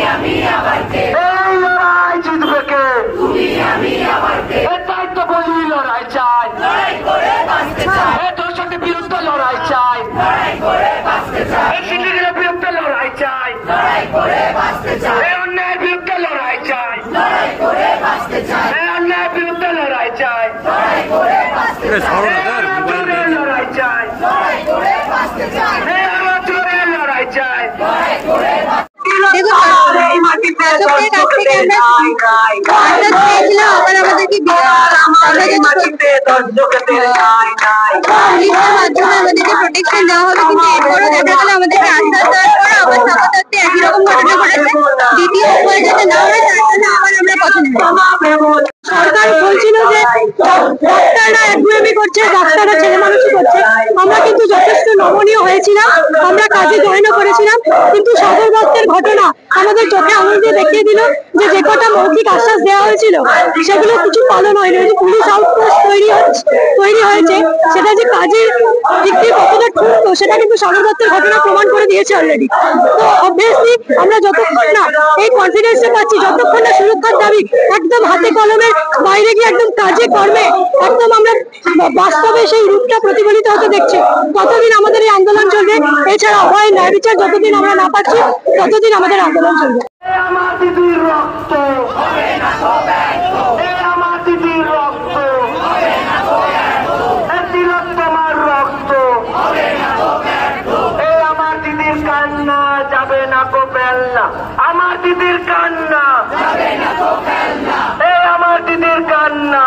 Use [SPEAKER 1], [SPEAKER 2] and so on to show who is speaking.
[SPEAKER 1] এই লড়াই জিতবে কে? তাই তো বলি লড়াই চাই, দর্শকের বিরুদ্ধে লড়াই চাই, সিন্ডিকেটের বিরুদ্ধে লড়াই চাই, অন্যায়ের বিরুদ্ধে লড়াই চাই, অন্যায়ের বিরুদ্ধে লড়াই চাই, লড়াই চাই, লড়াই চাই।
[SPEAKER 2] আমাদেরকে প্রোটেকশন দেওয়া হবে, কিন্তু এরপরও দেখা গেল আমাদেরকে আশ্বাস দেওয়ার পর আবার সপক্ষে একই রকম ঘটনা ঘটেছে। দ্বিতীয় উপায় যাতে না হয় তার জন্য আবার আমরা কথা নেব। সরকার বলছিল যে ডাক্তাররা একগুয়েমি করছে, ডাক্তাররা ছেলে মানুষই করছে। আমরা কিন্তু যথেষ্ট নমনীয় হয়েছিলাম, আমরা কাজে জয়েনও করেছিলাম, কিন্তু সদর দপ্তরের ঘটনা আমাদের চোখে আঙুল দিয়ে দেখিয়ে দিল যে কটা মৌখিক আশ্বাস দেওয়া হয়েছিল সেগুলো কিছু পালন হয়নি। পুলিশ আউটপোস্ট তৈরি হয়েছে, সেটা যে কাজের দিক দিয়ে কতটা ঠুকতো সেটা কিন্তু সদর দপ্তরের ঘটনা প্রমাণ করে দিয়েছে অলরেডি। তো অবভিয়াসলি আমরা যতক্ষণ না এই কনফিডেন্সটা পাচ্ছি, যতক্ষণ না সুরক্ষার দাবি একদম হাতে কলমের বাইরে গিয়ে একদম কাজে কর্মে একদম আমরা বাস্তবে সেই রূপটা প্রতিফলিত হতে দেখছি, ততদিন আমাদের এই আন্দোলন চলবে। এছাড়া হয় ন্যায় বিচার যতদিন আমরা না পাচ্ছি ততদিন আমাদের আন্দোলন চলবে।
[SPEAKER 1] আমার দিদির রক্ত, আমার দিদির রক্ত, তিলোত্তমার রক্ত, আমার দিদির কান্না যাবে না কো বেলনা, আমার দিদির কান্না, আমার দিদির কান্না